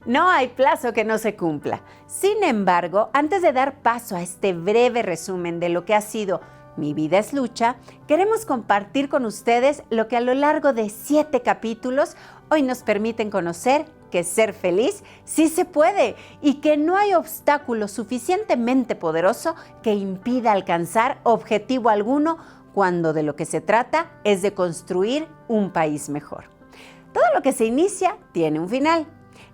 No hay plazo que no se cumpla. Sin embargo, antes de dar paso a este breve resumen de lo que ha sido Mi vida es lucha, queremos compartir con ustedes lo que a lo largo de 7 capítulos hoy nos permiten conocer que ser feliz sí se puede y que no hay obstáculo suficientemente poderoso que impida alcanzar objetivo alguno cuando de lo que se trata es de construir un país mejor. Todo lo que se inicia tiene un final.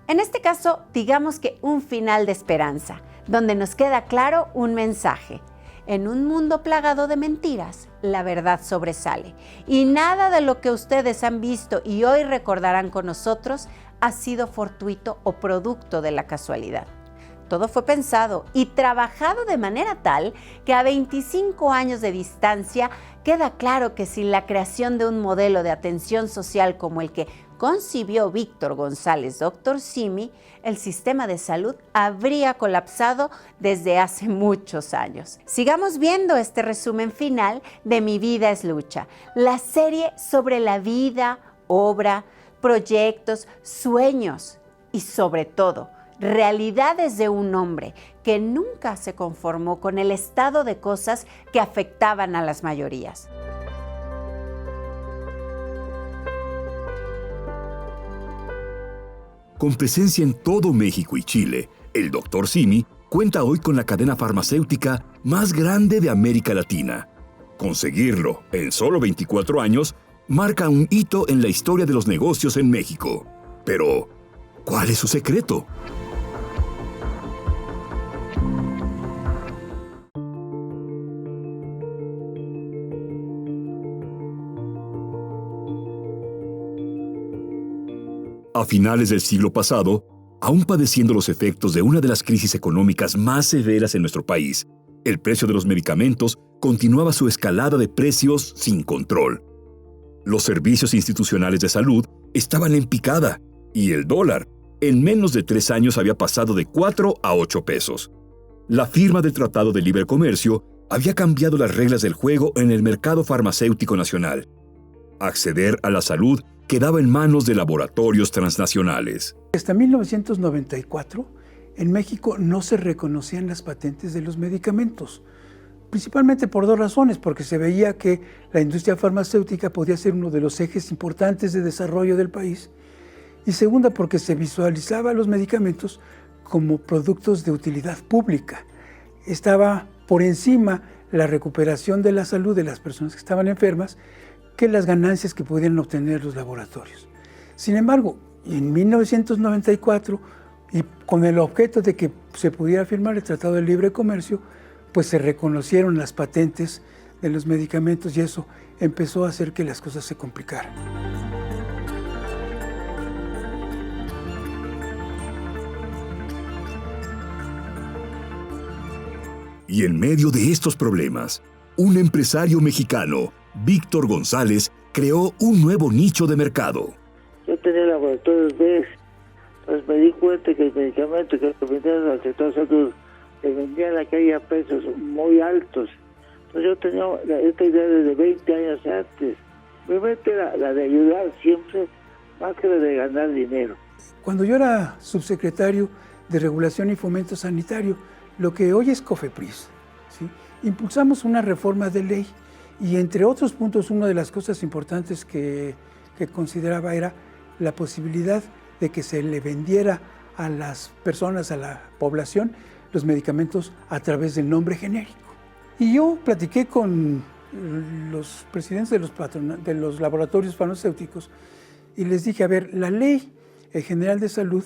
En este caso, digamos que un final de esperanza, donde nos queda claro un mensaje. En un mundo plagado de mentiras, la verdad sobresale. Y nada de lo que ustedes han visto y hoy recordarán con nosotros ha sido fortuito o producto de la casualidad. Todo fue pensado y trabajado de manera tal que a 25 años de distancia queda claro que sin la creación de un modelo de atención social como el que concibió Víctor González, Dr. Simi, el sistema de salud habría colapsado desde hace muchos años. Sigamos viendo este resumen final de Mi vida es lucha, la serie sobre la vida, obra, proyectos, sueños y sobre todo, realidades de un hombre que nunca se conformó con el estado de cosas que afectaban a las mayorías. Con presencia en todo México y Chile, el Dr. Simi cuenta hoy con la cadena farmacéutica más grande de América Latina. Conseguirlo en solo 24 años marca un hito en la historia de los negocios en México. Pero, ¿cuál es su secreto? A finales del siglo pasado, aún padeciendo los efectos de una de las crisis económicas más severas en nuestro país, el precio de los medicamentos continuaba su escalada de precios sin control. Los servicios institucionales de salud estaban en picada y el dólar, en menos de 3 años, había pasado de 4 a 8 pesos. La firma del Tratado de Libre Comercio había cambiado las reglas del juego en el mercado farmacéutico nacional. Acceder a la salud quedaba en manos de laboratorios transnacionales. Hasta 1994, en México no se reconocían las patentes de los medicamentos, principalmente por 2 razones, porque se veía que la industria farmacéutica podía ser uno de los ejes importantes de desarrollo del país, y segunda, porque se visualizaba a los medicamentos como productos de utilidad pública. Estaba por encima la recuperación de la salud de las personas que estaban enfermas que las ganancias que podían obtener los laboratorios. Sin embargo, en 1994, y con el objeto de que se pudiera firmar el Tratado de Libre Comercio, pues se reconocieron las patentes de los medicamentos y eso empezó a hacer que las cosas se complicaran. Y en medio de estos problemas, un empresario mexicano, Víctor González, creó un nuevo nicho de mercado. Yo tenía laboratorios B, entonces me di cuenta que el medicamento que vendían al sector salud se vendía en la calle a precios muy altos. Entonces yo tenía esta idea desde 20 años antes. Mi mente era la de ayudar siempre, más que la de ganar dinero. Cuando yo era subsecretario de Regulación y Fomento Sanitario, lo que hoy es COFEPRIS, ¿sí?, impulsamos una reforma de ley. Y entre otros puntos, una de las cosas importantes que consideraba era la posibilidad de que se le vendiera a las personas, a la población, los medicamentos a través del nombre genérico. Y yo platiqué con los presidentes de los laboratorios farmacéuticos y les dije, a ver, la Ley General de Salud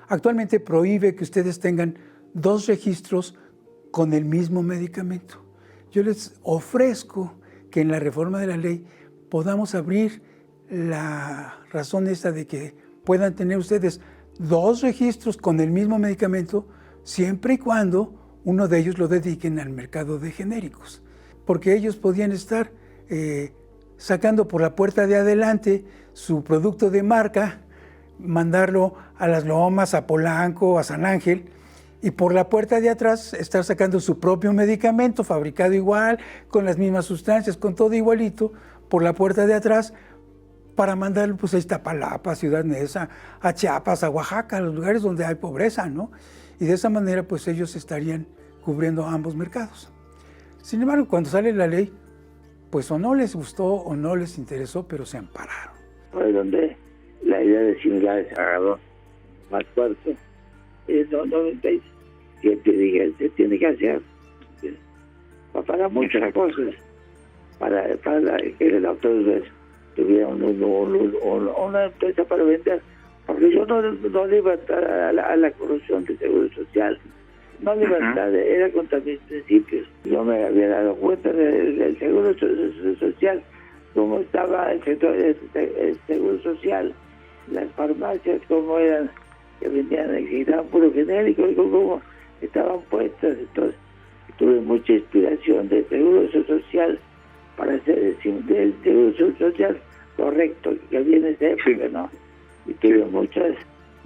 actualmente prohíbe que ustedes tengan 2 registros con el mismo medicamento. Yo les ofrezco que en la reforma de la ley podamos abrir la razón esta de que puedan tener ustedes 2 registros con el mismo medicamento siempre y cuando uno de ellos lo dediquen al mercado de genéricos. Porque ellos podían estar sacando por la puerta de adelante su producto de marca, mandarlo a Las Lomas, a Polanco, a San Ángel, y por la puerta de atrás estar sacando su propio medicamento, fabricado igual, con las mismas sustancias, con todo igualito, por la puerta de atrás, para mandarlo pues a Iztapalapa, a Ciudad Neza, a Chiapas, a Oaxaca, a los lugares donde hay pobreza, ¿no? Y de esa manera pues ellos estarían cubriendo ambos mercados. Sin embargo, cuando sale la ley, pues o no les gustó o no les interesó, pero se ampararon. Fue donde la idea de similares agarró más fuerte. Que te dije, se tiene que hacer para muchas cosas, para que el autor tuviera una empresa para vender, porque yo no le iba a entrar a la corrupción del Seguro Social, no le iba a entrar, era contra mis principios. Yo me había dado cuenta del Seguro Social, cómo estaba el sector del Seguro Social, las farmacias, cómo eran, que vendían, necesitaban puro genérico, y cómo estaban puestas. Entonces tuve mucha inspiración del Seguro Social para hacer el Seguro Social correcto que había en esa época, ¿no? Y tuve muchas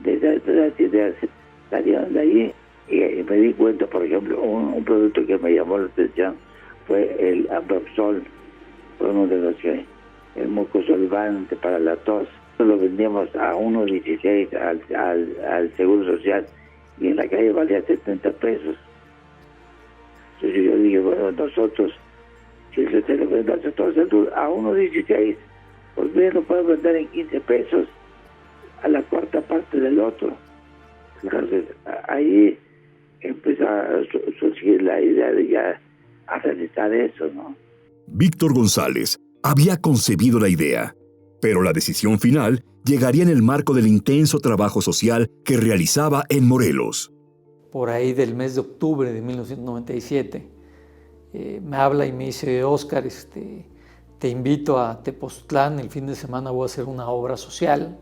de esas ideas salieron de allí, y me di cuenta, por ejemplo, un producto que me llamó la atención fue el Ambroxol, fue uno de los que, el mucosolvante para la tos. Lo vendíamos a 1.16 al Seguro Social, y en la calle valía 70 pesos. Entonces yo dije, bueno, nosotros, si se lo vendamos a 1.16, pues bien lo podemos vender en 15 pesos a la cuarta parte del otro. Entonces ahí empezó a surgir la idea de ya a realizar eso, ¿no? Víctor González había concebido la idea, pero la decisión final llegaría en el marco del intenso trabajo social que realizaba en Morelos. Por ahí del mes de octubre de 1997, me habla y me dice, Óscar, te invito a Tepoztlán, el fin de semana voy a hacer una obra social,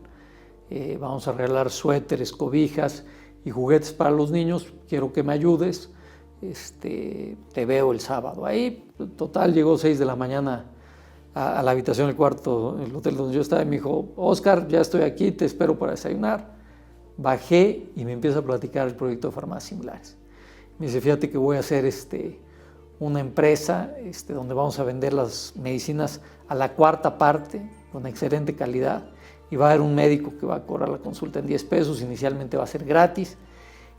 vamos a regalar suéteres, cobijas y juguetes para los niños, quiero que me ayudes, te veo el sábado. Ahí, total, llegó 6 de la mañana a la habitación del cuarto, el hotel donde yo estaba, y me dijo, Óscar, ya estoy aquí, te espero para desayunar. Bajé y me empieza a platicar el proyecto de farmacias similares. Me dice, fíjate que voy a hacer una empresa donde vamos a vender las medicinas a la cuarta parte, con excelente calidad, y va a haber un médico que va a cobrar la consulta en 10 pesos, inicialmente va a ser gratis.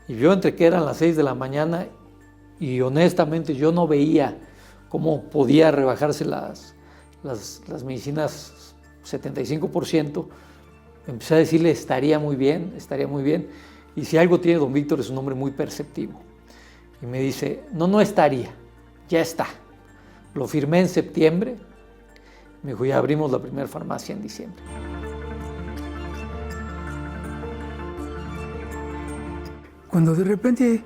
Y yo entre que eran las 6 de la mañana y honestamente yo no veía cómo podía rebajarse las medicinas 75%, empecé a decirle, estaría muy bien, y si algo tiene don Víctor es un hombre muy perceptivo. Y me dice, no estaría, ya está. Lo firmé en septiembre, me dijo, ya abrimos la primera farmacia en diciembre. Cuando de repente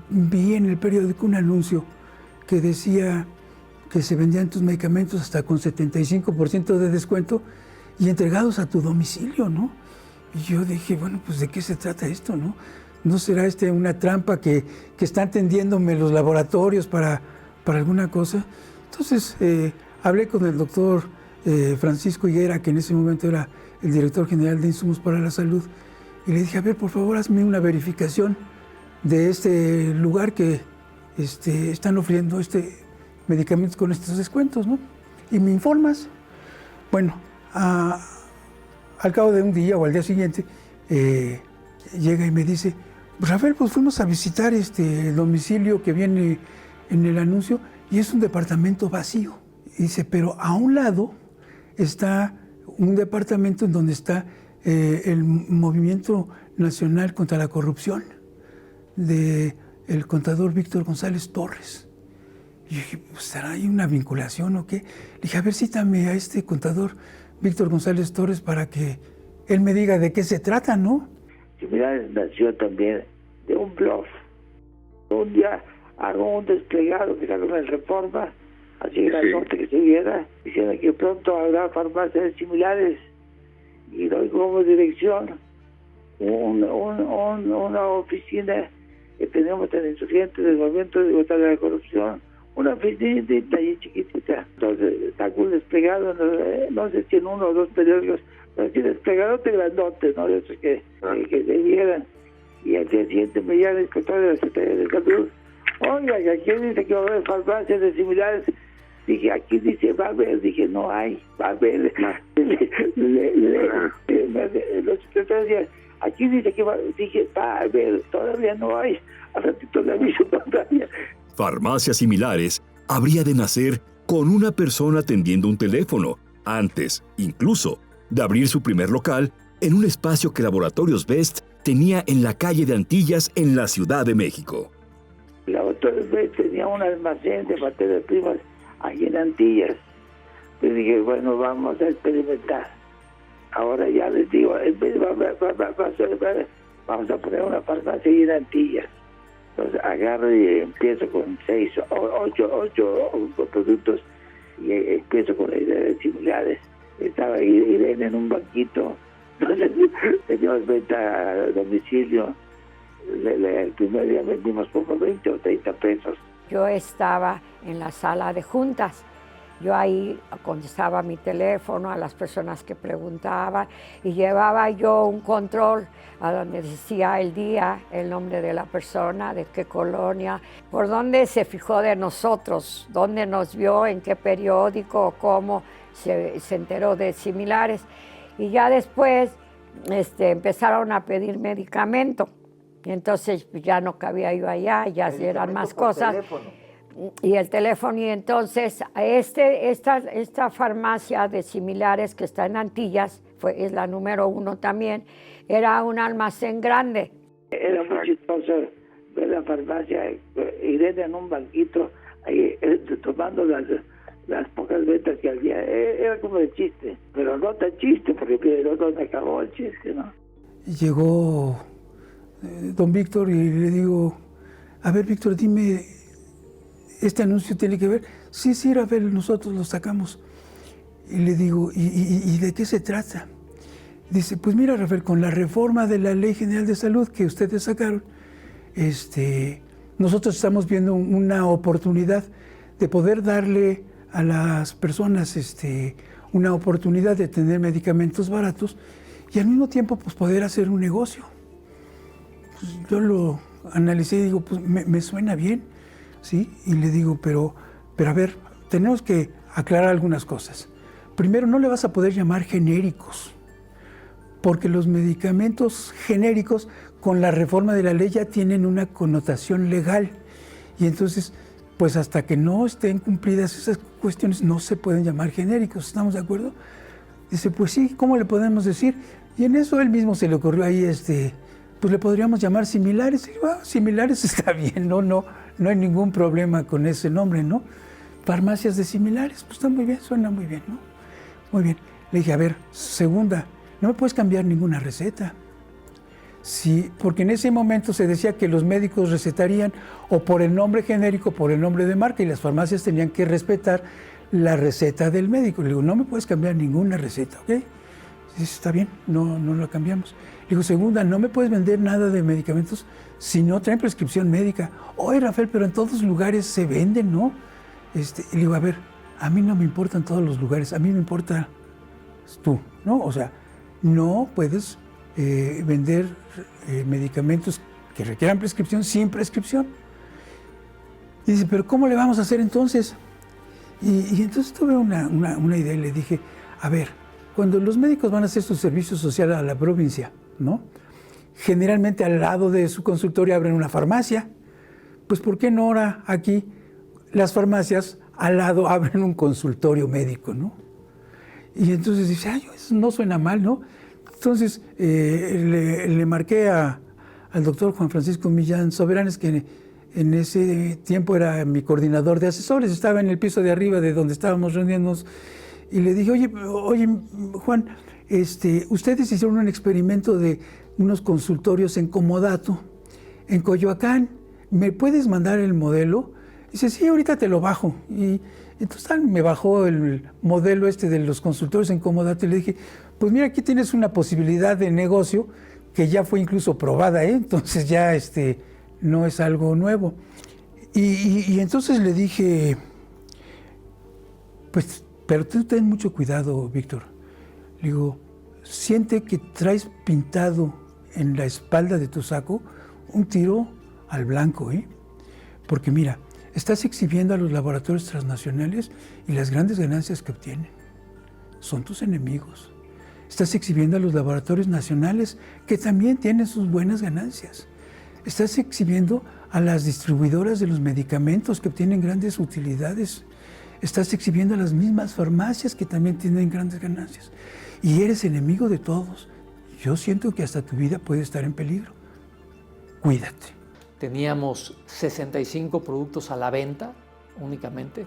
vi en el periódico un anuncio que decía que se vendían tus medicamentos hasta con 75% de descuento y entregados a tu domicilio, ¿no? Y yo dije, bueno, pues ¿de qué se trata esto, no? ¿No será una trampa que están tendiéndome los laboratorios para alguna cosa? Entonces hablé con el doctor Francisco Higuera, que en ese momento era el director general de Insumos para la Salud, y le dije, a ver, por favor, hazme una verificación de este lugar que están ofreciendo medicamentos con estos descuentos, ¿no? Y me informas. Bueno, al cabo de un día o al día siguiente, llega y me dice, Rafael, pues fuimos a visitar el domicilio que viene en el anuncio y es un departamento vacío. Y dice, pero a un lado está un departamento en donde está el Movimiento Nacional contra la Corrupción del contador Víctor González Torres. Y yo dije, pues, ¿será ahí una vinculación o qué? Le dije, a ver, cítame a este contador Víctor González Torres para que él me diga de qué se trata, ¿no? Similares nació también de un bluff. Un día hago un desplegado que salió en Reforma, así grandote que se viera, diciendo que pronto habrá farmacias similares, y doy como dirección una oficina que tenemos en Insurgentes del Movimiento de Contra la Corrupción, una oficinita ahí chiquitita. Entonces sacó un desplegado, no sé si en 1 o 2 periódicos, pero sí desplegadote grandote, ¿no? Eso que se vieran. Y al día siguiente me llama el inspector de la Secretaría de Salud, oiga, que aquí dice que va a haber farmacias de similares. dije, aquí dice va a haber, dije, no hay, va a haber. Los secretarios decían, aquí dice que va, dije, va a haber, todavía no hay, al ratito le aviso todavía. Farmacias Similares habría de nacer con una persona atendiendo un teléfono, antes, incluso, de abrir su primer local en un espacio que Laboratorios Best tenía en la calle de Antillas, en la Ciudad de México. Laboratorios Best tenía un almacén de materias primas aquí en Antillas. Yo dije, bueno, vamos a experimentar. Ahora ya les digo, en vez vamos a poner una farmacia ahí en Antillas. Entonces agarro y empiezo con 6 o 8 productos y empiezo con la idea de Similares. Estaba Irene en un banquito, entonces teníamos venta a domicilio. El primer día vendimos como 20 o 30 pesos. Yo estaba en la sala de juntas. Yo ahí contestaba mi teléfono a las personas que preguntaban y llevaba yo un control a donde decía el día, el nombre de la persona, de qué colonia, por dónde se fijó de nosotros, dónde nos vio, en qué periódico, cómo se enteró de Similares. Y ya después empezaron a pedir medicamento. Y entonces ya no cabía yo allá, ya eran más cosas. Y el teléfono, y entonces esta farmacia de Similares que está en Antillas, es la número 1 también, era un almacén grande. Era muy chistoso ver la farmacia, Irene en un banquito, ahí tomando las pocas ventas que había. Era como de chiste, pero no tan chiste, porque no donde acabó el chiste, ¿no? Llegó don Víctor y le digo, a ver, Víctor, dime, ¿este anuncio tiene que ver? Sí, Rafael, nosotros lo sacamos. Y le digo, ¿y de qué se trata? Dice, pues mira, Rafael, con la reforma de la Ley General de Salud que ustedes sacaron, nosotros estamos viendo una oportunidad de poder darle a las personas una oportunidad de tener medicamentos baratos y al mismo tiempo pues, poder hacer un negocio. Pues, yo lo analicé y digo, pues me suena bien, ¿sí? Y le digo, pero a ver, tenemos que aclarar algunas cosas. Primero, no le vas a poder llamar genéricos, porque los medicamentos genéricos con la reforma de la ley ya tienen una connotación legal. Y entonces, pues hasta que no estén cumplidas esas cuestiones, no se pueden llamar genéricos. ¿Estamos de acuerdo? Dice, pues sí, ¿cómo le podemos decir? Y en eso él mismo se le ocurrió ahí, pues le podríamos llamar Similares. Y digo, Similares está bien, no hay ningún problema con ese nombre, ¿no? Farmacias de Similares, pues está muy bien, suena muy bien, ¿no? Muy bien. Le dije, a ver, segunda, no me puedes cambiar ninguna receta. Sí, porque en ese momento se decía que los médicos recetarían o por el nombre genérico o por el nombre de marca y las farmacias tenían que respetar la receta del médico. Le digo, no me puedes cambiar ninguna receta, ¿ok? Sí, está bien, no la cambiamos. Le digo, segunda, no me puedes vender nada de medicamentos si no traen prescripción médica. Oye, Rafael, pero en todos lugares se venden, ¿no? Y le digo, a ver, a mí no me importan todos los lugares, a mí me importa tú, ¿no? O sea, no puedes vender medicamentos que requieran prescripción sin prescripción. Y dice, pero ¿cómo le vamos a hacer entonces? Y entonces tuve una idea y le dije, a ver, cuando los médicos van a hacer su servicio social a la provincia, ¿no? Generalmente al lado de su consultorio abren una farmacia. Pues ¿por qué no ahora aquí las farmacias al lado abren un consultorio médico, ¿no? Y entonces dice, ay, eso no suena mal, ¿no? Entonces le marqué al doctor Juan Francisco Millán Soberanes, que en ese tiempo era mi coordinador de asesores, estaba en el piso de arriba de donde estábamos reuniéndonos, y le dije, oye, Juan, ustedes hicieron un experimento de unos consultorios en Comodato, en Coyoacán, ¿me puedes mandar el modelo? Dice, sí, ahorita te lo bajo. Y entonces me bajó el modelo de los consultorios en Comodato y le dije, pues mira, aquí tienes una posibilidad de negocio que ya fue incluso probada, entonces ya no es algo nuevo. Y entonces le dije, pues, pero tú ten mucho cuidado, Víctor. Le digo, siente que traes pintado en la espalda de tu saco un tiro al blanco, porque mira, Estás exhibiendo a los laboratorios transnacionales y las grandes ganancias que obtienen. Son tus enemigos. Estás exhibiendo a los laboratorios nacionales que también tienen sus buenas ganancias. Estás exhibiendo a las distribuidoras de los medicamentos que obtienen grandes utilidades. Estás exhibiendo a las mismas farmacias que también tienen grandes ganancias. Y eres enemigo de todos. Yo siento que hasta tu vida puede estar en peligro. Cuídate. Teníamos 65 productos a la venta únicamente,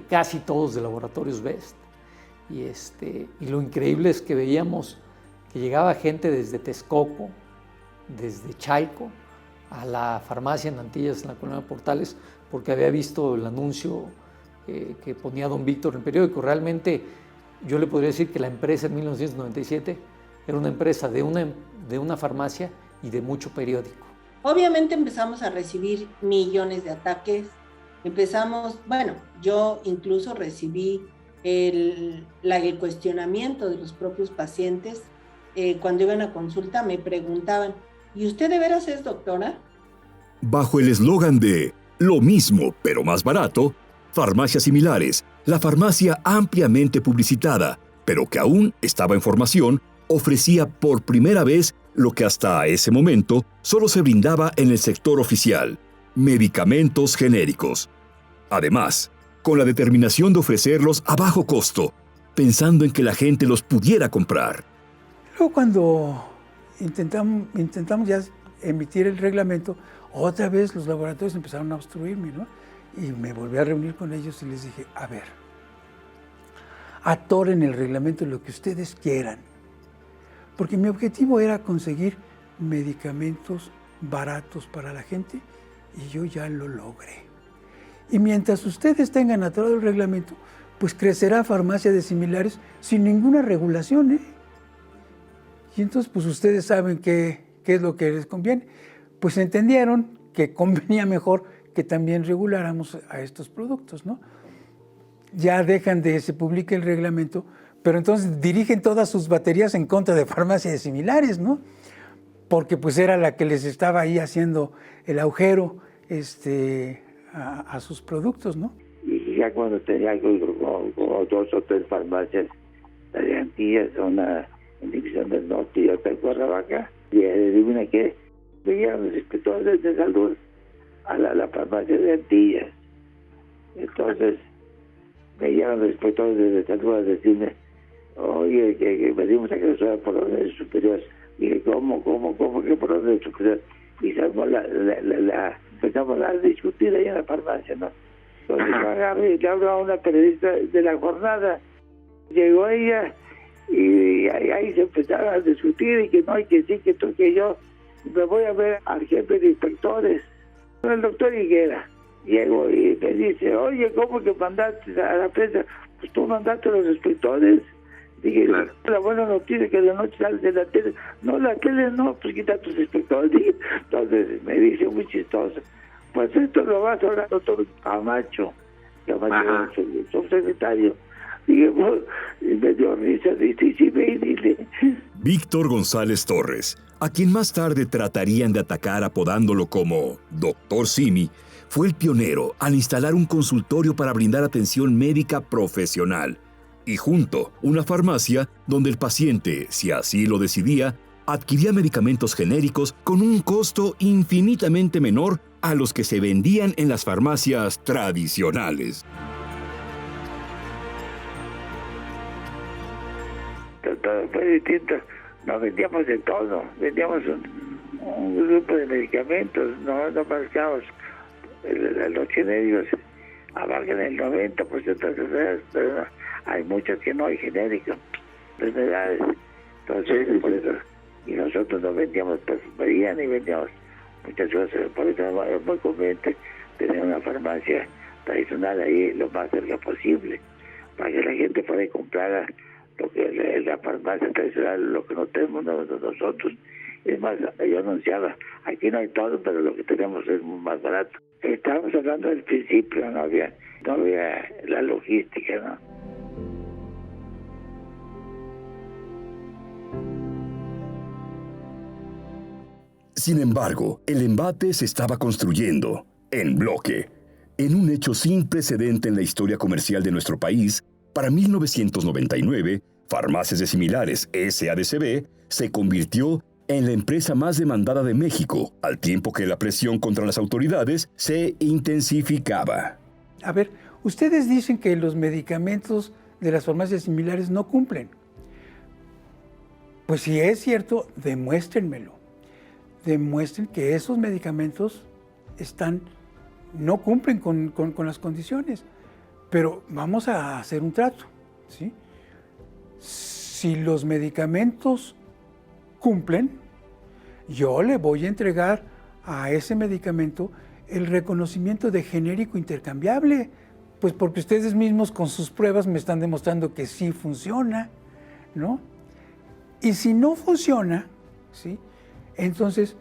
casi todos de Laboratorios Best. Y lo increíble es que veíamos que llegaba gente desde Texcoco, desde Chalco, a la farmacia en Antillas, en la colonia Portales, porque había visto el anuncio que ponía don Víctor en el periódico. Realmente yo le podría decir que la empresa en 1997 era una empresa de una farmacia y de mucho periódico. Obviamente empezamos a recibir millones de ataques. Yo incluso recibí el cuestionamiento de los propios pacientes. Cuando iban a consulta me preguntaban, ¿y usted de veras es doctora? Bajo el eslogan de lo mismo pero más barato, Farmacias Similares, la farmacia ampliamente publicitada, pero que aún estaba en formación, ofrecía por primera vez lo que hasta ese momento solo se brindaba en el sector oficial: medicamentos genéricos. Además, con la determinación de ofrecerlos a bajo costo, pensando en que la gente los pudiera comprar. Luego cuando intentamos ya emitir el reglamento, otra vez los laboratorios empezaron a obstruirme, ¿no? Y me volví a reunir con ellos y les dije, a ver, atoren el reglamento lo que ustedes quieran. Porque mi objetivo era conseguir medicamentos baratos para la gente y yo ya lo logré. Y mientras ustedes tengan atorado el reglamento, pues crecerá farmacia de similares sin ninguna regulación, ¿eh? Y entonces pues ustedes saben qué es lo que les conviene. Pues entendieron que convenía mejor que también reguláramos a estos productos, ¿no? Ya dejan de se publique el reglamento, pero entonces dirigen todas sus baterías en contra de farmacias de similares, ¿no? Porque pues era la que les estaba ahí haciendo el agujero a sus productos, ¿no? Y ya cuando tenía como 2 o 3 farmacias de Antillas, una en División del Norte y otra en Cuernavaca, y adivina qué, veían los inspectores de salud a la farmacia de Antillas. Entonces me llegan los inspectores de salud a decirme, oye, que venimos a que sea por orden superior. Y dije, ¿cómo que por orden superior? Y empezamos a discutir ahí en la farmacia, ¿no? Entonces yo agarré y le hablo a una periodista de La Jornada. Llegó ella y ahí se empezaron a discutir y que no, y que sí, que tú, que yo. Me voy a ver al jefe de inspectores, el doctor Higuera. Llego y me dice, oye, ¿cómo que mandaste a la prensa? Pues tú mandaste a los inspectores. Dije, claro. La buena noticia es que de noche sales de la tele. No, la tele no, pues quita a tus inspectores. Dije, entonces me dice muy chistoso, pues esto lo va a hacer el doctor Camacho, el subsecretario. Dije, pues, y me dio risa, dice, sí, ve y dile. Víctor González Torres, a quien más tarde tratarían de atacar apodándolo como Doctor Simi, fue el pionero al instalar un consultorio para brindar atención médica profesional y junto una farmacia donde el paciente, si así lo decidía, adquiría medicamentos genéricos con un costo infinitamente menor a los que se vendían en las farmacias tradicionales. Todo fue distinto. No vendíamos de todo, vendíamos un grupo de medicamentos, no marcamos. Los genéricos abarcan el 90% de las enfermedades, pero no, hay muchas que no hay genéricos, enfermedades. Entonces, sí. Por eso, y nosotros no vendíamos perfumería ni vendíamos muchas cosas. Por eso es muy conveniente tener una farmacia tradicional ahí lo más cerca posible, para que la gente pueda comprar lo que la farmacia tradicional, lo que no tenemos nosotros. Es más, yo anunciaba, aquí no hay todo, pero lo que tenemos es más barato. Estábamos hablando del principio, no había la logística, ¿no? Sin embargo, el embate se estaba construyendo, en bloque. En un hecho sin precedente en la historia comercial de nuestro país, para 1999, Farmacias de Similares SADCB se convirtió en la empresa más demandada de México, al tiempo que la presión contra las autoridades se intensificaba. A ver, ustedes dicen que los medicamentos de las farmacias similares no cumplen. Pues si es cierto, demuéstrenmelo. Demuestren que esos medicamentos no cumplen con las condiciones. Pero vamos a hacer un trato, ¿sí? Si los medicamentos cumplen, yo le voy a entregar a ese medicamento el reconocimiento de genérico intercambiable, pues porque ustedes mismos con sus pruebas me están demostrando que sí funciona, ¿no? Y si no funciona, ¿sí? Entonces,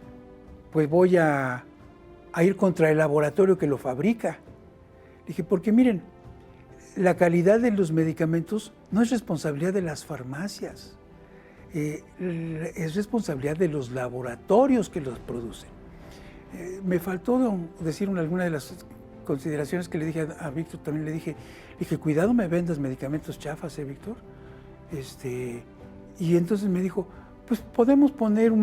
pues voy a ir contra el laboratorio que lo fabrica. Dije, porque miren, la calidad de los medicamentos no es responsabilidad de las farmacias, es responsabilidad de los laboratorios que los producen. Me faltó decir alguna de las consideraciones que le dije a Víctor, también le dije, cuidado me vendas medicamentos chafas, Víctor. Y entonces me dijo, pues podemos poner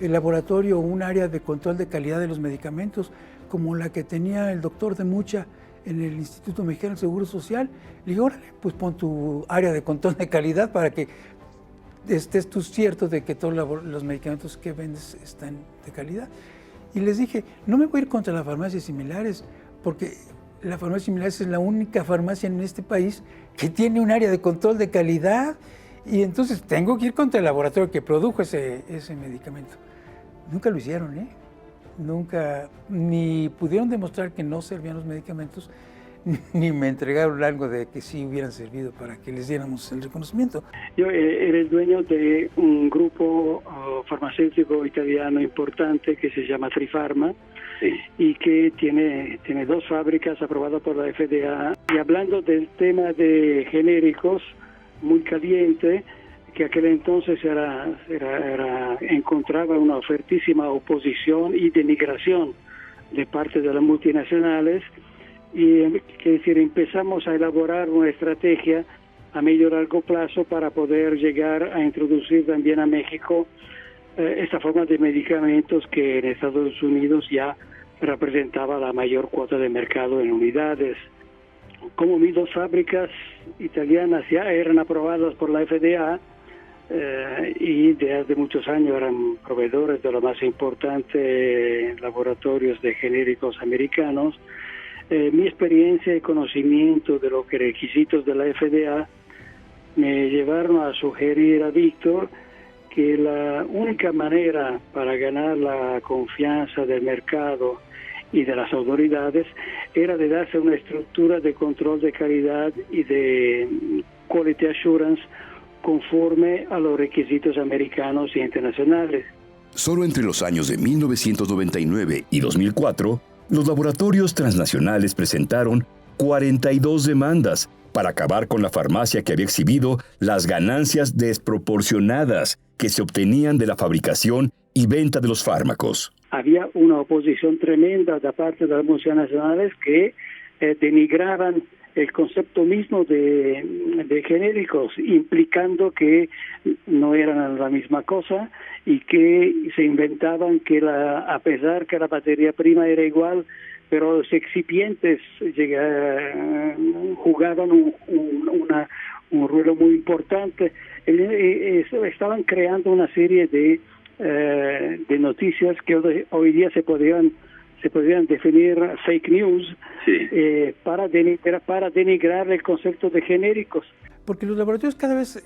el laboratorio, un área de control de calidad de los medicamentos, como la que tenía el doctor de Mucha en el Instituto Mexicano del Seguro Social. Le dije, órale, pues pon tu área de control de calidad para que estés tú cierto de que todos los medicamentos que vendes están de calidad. Y les dije, no me voy a ir contra las farmacias similares, porque la farmacia similares es la única farmacia en este país que tiene un área de control de calidad, y entonces tengo que ir contra el laboratorio que produjo ese medicamento. Nunca lo hicieron, ¿eh? Nunca, ni pudieron demostrar que no servían los medicamentos, ni me entregaron algo de que sí hubieran servido para que les diéramos el reconocimiento. Yo era el dueño de un grupo farmacéutico italiano importante que se llama Trifarma, sí, y que tiene 2 fábricas aprobadas por la FDA. Y hablando del tema de genéricos, muy caliente, que aquel entonces encontraba una fuertísima oposición y denigración de parte de las multinacionales, y empezamos a elaborar una estrategia a medio y largo plazo para poder llegar a introducir también a México esta forma de medicamentos que en Estados Unidos ya representaba la mayor cuota de mercado en unidades. Como mis 2 fábricas italianas ya eran aprobadas por la FDA, y desde muchos años eran proveedores de los más importantes laboratorios de genéricos americanos, mi experiencia y conocimiento de los requisitos de la FDA me llevaron a sugerir a Víctor que la única manera para ganar la confianza del mercado y de las autoridades era de darse una estructura de control de calidad y de quality assurance conforme a los requisitos americanos e internacionales. Solo entre los años de 1999 y 2004, los laboratorios transnacionales presentaron 42 demandas para acabar con la farmacia que había exhibido las ganancias desproporcionadas que se obtenían de la fabricación y venta de los fármacos. Había una oposición tremenda de parte de las multinacionales que denigraban el concepto mismo de genéricos, implicando que no eran la misma cosa y que se inventaban que a pesar que la materia prima era igual, pero los excipientes jugaban un rol muy importante. Estaban creando una serie de noticias que hoy día se podrían definir fake news, sí, para denigrar el concepto de genéricos. Porque los laboratorios cada vez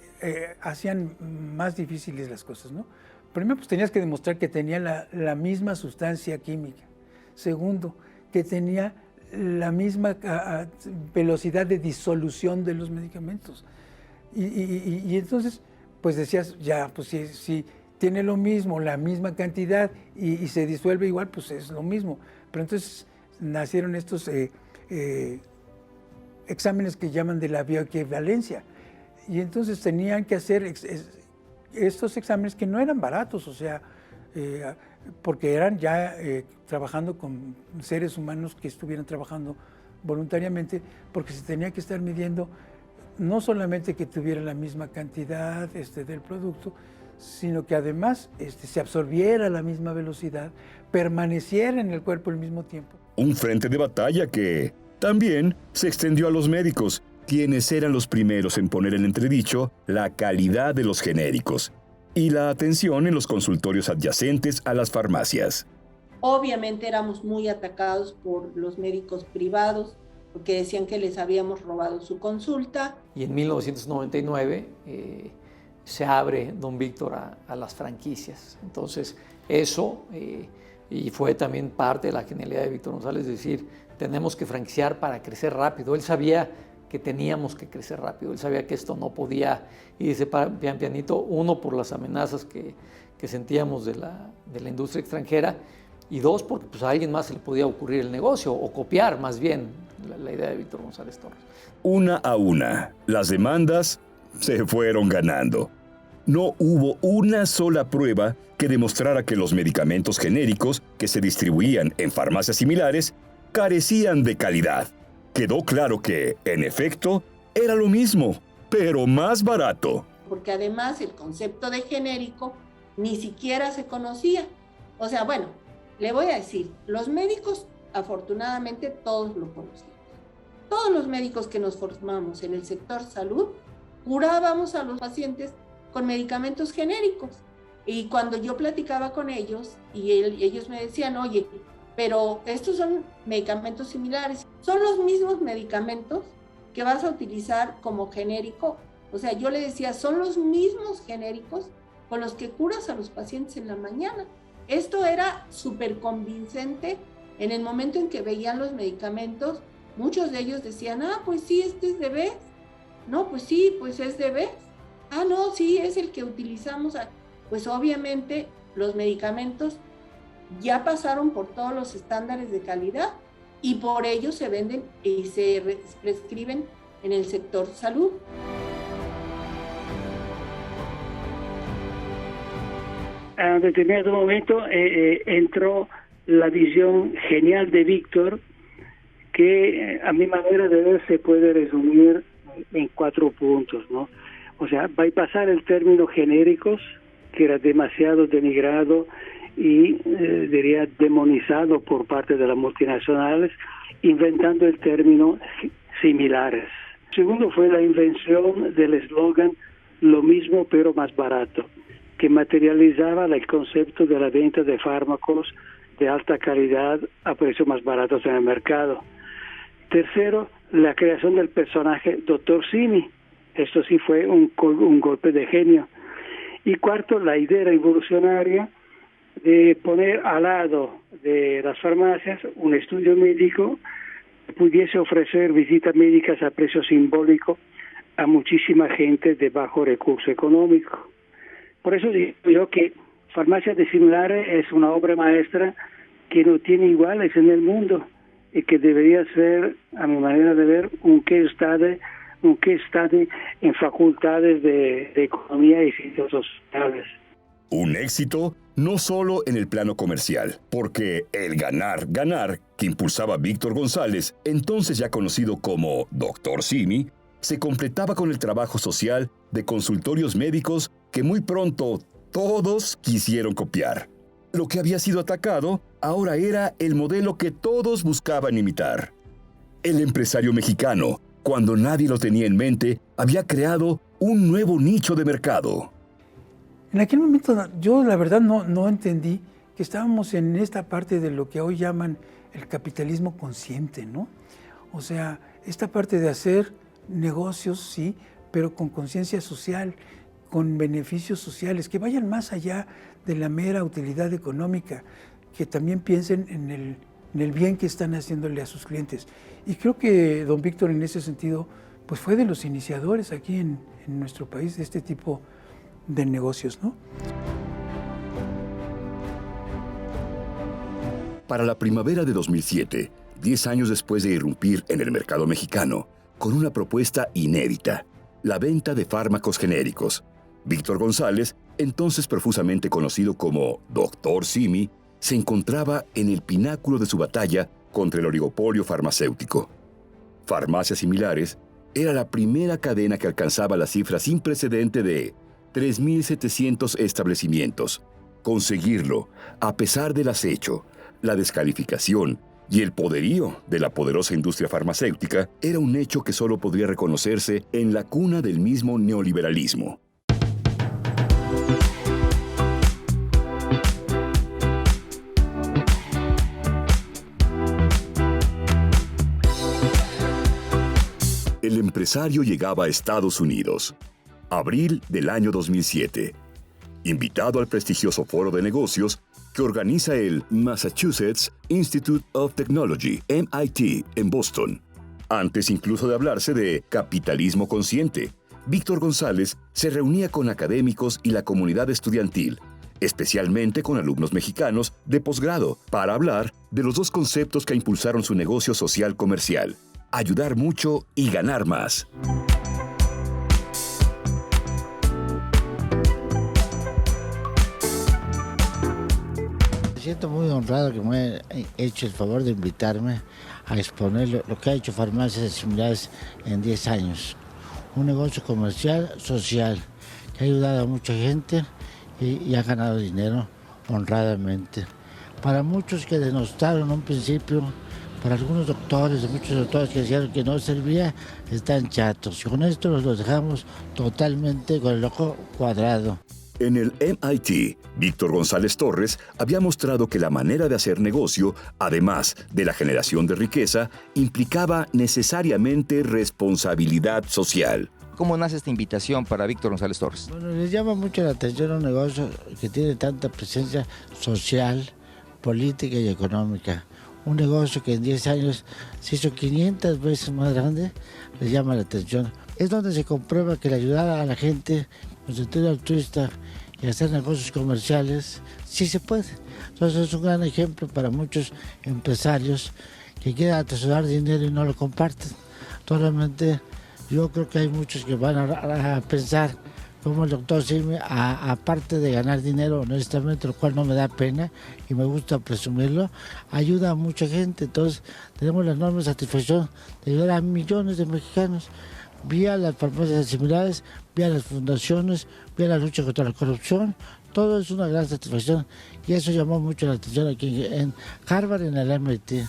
hacían más difíciles las cosas, ¿no? Primero, pues tenías que demostrar que tenía la misma sustancia química. Segundo, que tenía la misma velocidad de disolución de los medicamentos. Y entonces, pues decías, ya, pues si tiene lo mismo, la misma cantidad y se disuelve igual, pues es lo mismo. Pero entonces nacieron estos exámenes que llaman de la bioequivalencia. Y entonces tenían que hacer estos exámenes que no eran baratos, o sea, porque eran ya trabajando con seres humanos que estuvieran trabajando voluntariamente, porque se tenía que estar midiendo no solamente que tuviera la misma cantidad del producto, sino que además se absorbiera a la misma velocidad, permaneciera en el cuerpo al mismo tiempo. Un frente de batalla que también se extendió a los médicos, quienes eran los primeros en poner en entredicho la calidad de los genéricos y la atención en los consultorios adyacentes a las farmacias. Obviamente éramos muy atacados por los médicos privados, porque decían que les habíamos robado su consulta. Y en 1999 se abre don Víctor a las franquicias. Entonces eso, y fue también parte de la genialidad de Víctor González, es decir, tenemos que franquiciar para crecer rápido. Él sabía que teníamos que crecer rápido, él sabía que esto no podía irse pian pianito, uno por las amenazas que sentíamos de la industria extranjera, y dos, porque pues, a alguien más se le podía ocurrir el negocio, o copiar más bien la idea de Víctor González Torres. Una a una, las demandas se fueron ganando. No hubo una sola prueba que demostrara que los medicamentos genéricos que se distribuían en farmacias similares carecían de calidad. Quedó claro que, en efecto, era lo mismo, pero más barato. Porque además el concepto de genérico ni siquiera se conocía. O sea, bueno, le voy a decir, los médicos, afortunadamente, todos lo conocíamos. Todos los médicos que nos formamos en el sector salud, curábamos a los pacientes con medicamentos genéricos. Y cuando yo platicaba con ellos, y ellos me decían, oye, pero estos son medicamentos similares, son los mismos medicamentos que vas a utilizar como genérico. O sea, yo le decía, son los mismos genéricos con los que curas a los pacientes en la mañana. Esto era súper convincente. En el momento en que veían los medicamentos, muchos de ellos decían, pues sí, este es de vez. No, pues sí, pues es de vez. No, sí, es el que utilizamos. Pues obviamente los medicamentos ya pasaron por todos los estándares de calidad y por ello se venden y se prescriben en el sector salud. A un determinado momento entró la visión genial de Víctor, que a mi manera de ver se puede resumir en 4 puntos, ¿no? O sea, bypassar el término genéricos, que era demasiado denigrado y diría demonizado por parte de las multinacionales, inventando el término similares. Segundo fue la invención del eslogan "lo mismo pero más barato", que materializaba el concepto de la venta de fármacos de alta calidad a precios más baratos en el mercado. Tercero, la creación del personaje Dr. Simi. Esto sí fue un golpe de genio. Y cuarto, la idea revolucionaria de poner al lado de las farmacias un estudio médico que pudiese ofrecer visitas médicas a precio simbólico a muchísima gente de bajo recurso económico. Por eso digo yo que Farmacias de Similares es una obra maestra que no tiene iguales en el mundo y que debería ser, a mi manera de ver, un case study en facultades de economía y ciencias sociales. Un éxito no solo en el plano comercial, porque el ganar que impulsaba Víctor González, entonces ya conocido como Dr. Simi, se completaba con el trabajo social de consultorios médicos que muy pronto todos quisieron copiar. Lo que había sido atacado ahora era el modelo que todos buscaban imitar. El empresario mexicano, cuando nadie lo tenía en mente, había creado un nuevo nicho de mercado. En aquel momento yo la verdad no entendí que estábamos en esta parte de lo que hoy llaman el capitalismo consciente, ¿no? O sea, esta parte de hacer negocios, sí, pero con conciencia social, con beneficios sociales, que vayan más allá de la mera utilidad económica, que también piensen en el bien que están haciéndole a sus clientes. Y creo que don Víctor en ese sentido pues fue de los iniciadores aquí en nuestro país de este tipo de negocios, ¿no? Para la primavera de 2007, 10 años después de irrumpir en el mercado mexicano, con una propuesta inédita, la venta de fármacos genéricos, Víctor González entonces profusamente conocido como Dr. Simi, se encontraba en el pináculo de su batalla contra el oligopolio farmacéutico. Farmacias Similares era la primera cadena que alcanzaba la cifra sin precedente de 3.700 establecimientos. Conseguirlo, a pesar del acecho, la descalificación y el poderío de la poderosa industria farmacéutica, era un hecho que solo podría reconocerse en la cuna del mismo neoliberalismo. El empresario llegaba a Estados Unidos. Abril del año 2007. Invitado al prestigioso foro de negocios que organiza el Massachusetts Institute of Technology, MIT, en Boston. Antes incluso de hablarse de capitalismo consciente, Víctor González se reunía con académicos y la comunidad estudiantil, especialmente con alumnos mexicanos de posgrado, para hablar de los dos conceptos que impulsaron su negocio social comercial: ayudar mucho y ganar más. Me siento muy honrado que me haya hecho el favor de invitarme a exponer lo que ha hecho Farmacias Similares en 10 años. Un negocio comercial, social, que ha ayudado a mucha gente y ha ganado dinero honradamente. Para muchos que denostaron en un principio, para algunos doctores, muchos doctores que decían que no servía, están chatos. Y con esto los dejamos totalmente con el ojo cuadrado. En el MIT, Víctor González Torres había mostrado que la manera de hacer negocio, además de la generación de riqueza, implicaba necesariamente responsabilidad social. ¿Cómo nace esta invitación para Víctor González Torres? Bueno, les llama mucho la atención un negocio que tiene tanta presencia social, política y económica. Un negocio que en 10 años se hizo 500 veces más grande, les llama la atención. Es donde se comprueba que el ayudar a la gente con sentido altruista y hacer negocios comerciales, sí se puede. Entonces es un gran ejemplo para muchos empresarios que quieren atesorar dinero y no lo comparten. Realmente yo creo que hay muchos que van a pensar como el doctor Simi, aparte de ganar dinero honestamente, lo cual no me da pena y me gusta presumirlo, ayuda a mucha gente. Entonces tenemos la enorme satisfacción de ayudar a millones de mexicanos vía las farmacias similares, vía las fundaciones, vía la lucha contra la corrupción. Todo es una gran satisfacción y eso llamó mucho la atención aquí en Harvard y en el MIT.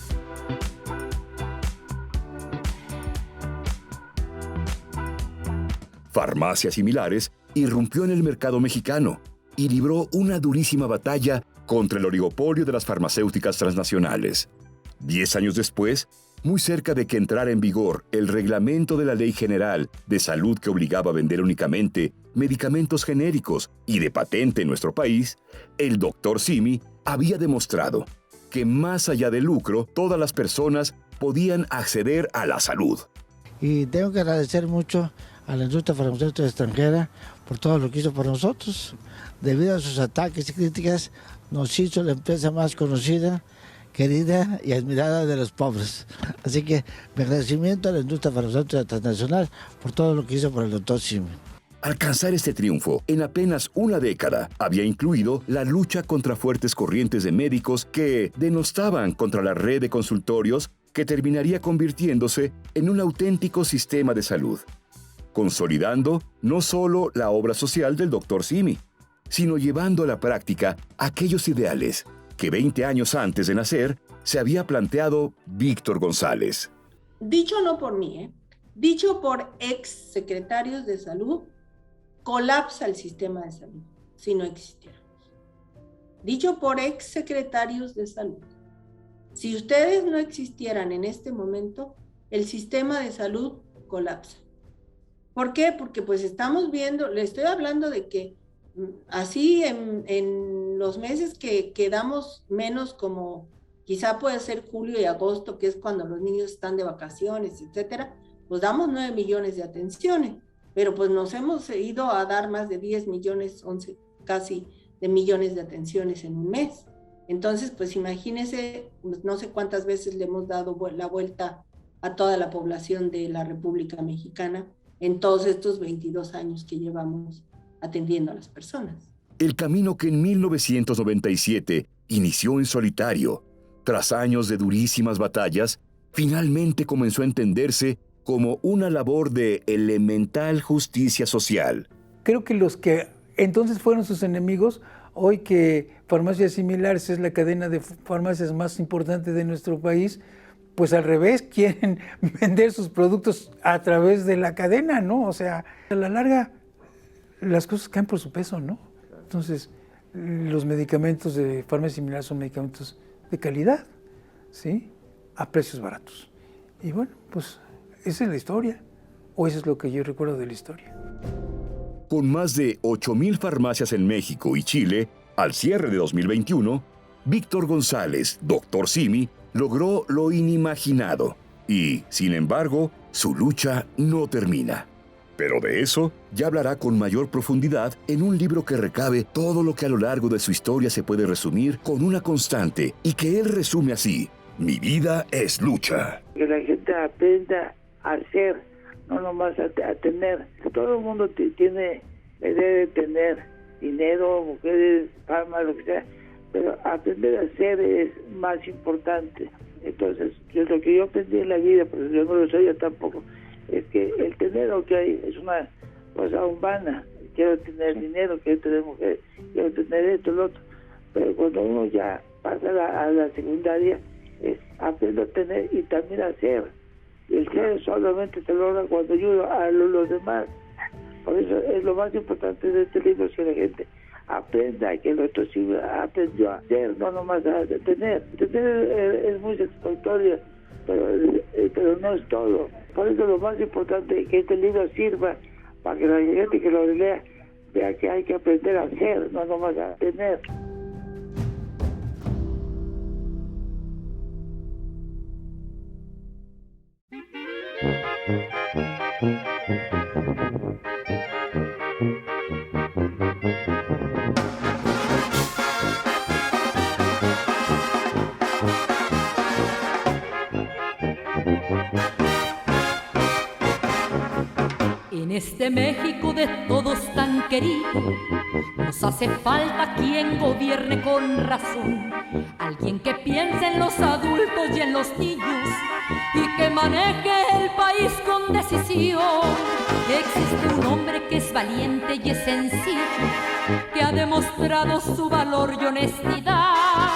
Farmacias Similares irrumpió en el mercado mexicano y libró una durísima batalla contra el oligopolio de las farmacéuticas transnacionales. 10 años después, muy cerca de que entrara en vigor el reglamento de la Ley General de Salud que obligaba a vender únicamente medicamentos genéricos y de patente en nuestro país, el Dr. Simi había demostrado que más allá del lucro, todas las personas podían acceder a la salud. Y tengo que agradecer mucho a la industria farmacéutica extranjera por todo lo que hizo por nosotros. Debido a sus ataques y críticas, nos hizo la empresa más conocida, querida y admirada de los pobres. Así que mi agradecimiento a la industria farmacéutica transnacional por todo lo que hizo por el Dr. Simi. Alcanzar este triunfo en apenas una década había incluido la lucha contra fuertes corrientes de médicos que denostaban contra la red de consultorios que terminaría convirtiéndose en un auténtico sistema de salud, consolidando no solo la obra social del Dr. Simi, sino llevando a la práctica aquellos ideales que 20 años antes de nacer se había planteado Víctor González. Dicho no por mí, dicho por ex secretarios de salud, colapsa el sistema de salud si no existiéramos. Dicho por ex secretarios de salud, si ustedes no existieran en este momento, el sistema de salud colapsa. ¿Por qué? Porque pues estamos viendo, le estoy hablando de que así en los meses que quedamos menos, como quizá puede ser julio y agosto, que es cuando los niños están de vacaciones, etcétera, pues damos 9 millones de atenciones, pero pues nos hemos ido a dar más de 10 millones, 11 casi de millones de atenciones en un mes. Entonces, pues imagínense, no sé cuántas veces le hemos dado la vuelta a toda la población de la República Mexicana en todos estos 22 años que llevamos atendiendo a las personas. el camino que en 1997 inició en solitario, tras años de durísimas batallas, finalmente comenzó a entenderse como una labor de elemental justicia social. Creo que los que entonces fueron sus enemigos, hoy que Farmacias Similares es la cadena de farmacias más importante de nuestro país, pues al revés, quieren vender sus productos a través de la cadena, ¿no? O sea, a la larga las cosas caen por su peso, ¿no? Entonces, los medicamentos de Farmacias Similares son medicamentos de calidad, ¿sí? A precios baratos. Y bueno, pues esa es la historia, o eso es lo que yo recuerdo de la historia. Con más de 8,000 farmacias en México y Chile, al cierre de 2021, Víctor González, Dr. Simi, logró lo inimaginado. Y, sin embargo, su lucha no termina. Pero de eso ya hablará con mayor profundidad en un libro que recabe todo lo que a lo largo de su historia se puede resumir con una constante y que él resume así: mi vida es lucha. Que la gente aprenda a hacer, no nomás a tener. Todo el mundo tiene la idea de tener dinero, mujeres, fama, lo que sea, pero aprender a hacer es más importante. Entonces, lo que yo aprendí en la vida, porque yo no lo soy yo tampoco, es que el tener lo que hay es una cosa humana. Quiero tener dinero, quiero tener mujeres, quiero tener esto, lo otro. Pero cuando uno ya pasa a la secundaria, es aprender a tener y también a hacer. Y el ser solamente se logra cuando ayuda a los demás. Por eso es lo más importante de este libro, que la gente aprenda que lo posible aprendió a hacer, no nomás a tener. Tener es muy satisfactorio, pero no es todo. Por eso lo más importante es que este libro sirva para que la gente que lo lea vea que hay que aprender a hacer, no nomás a tener. En este México de todos tan querido, nos hace falta quien gobierne con razón, alguien que piense en los adultos y en los niños y que maneje el país con decisión. Existe un hombre que es valiente y es sencillo, que ha demostrado su valor y honestidad.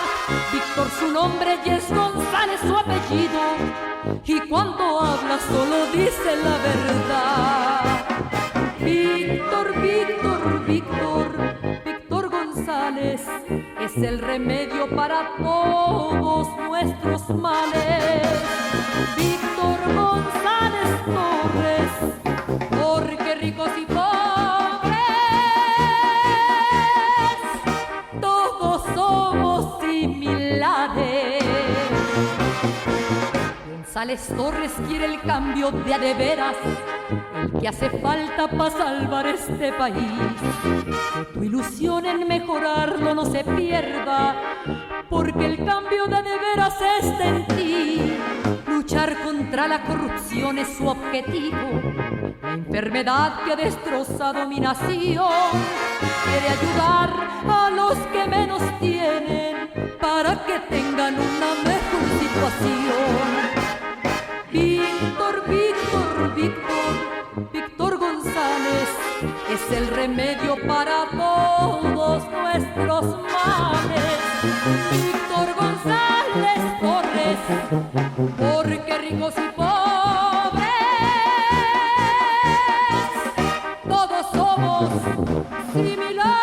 Víctor su nombre y es González su apellido, y cuando habla solo dice la verdad. Víctor, Víctor, Víctor, Víctor González es el remedio para todos nuestros males. Víctor González Torres, porque ricos y pobres todos somos similares. González Torres quiere el cambio de a de veras, el que hace falta para salvar este país. Que tu ilusión en mejorarlo no se pierda, porque el cambio de a de veras está en ti. Luchar contra la corrupción es su objetivo, la enfermedad que ha destrozado mi nación. Quiere ayudar a los que menos tienen, para que tengan una mejor situación. Víctor, Víctor, Víctor, Víctor González es el remedio para todos nuestros males. Víctor González Torres, porque ricos y pobres todos somos similares.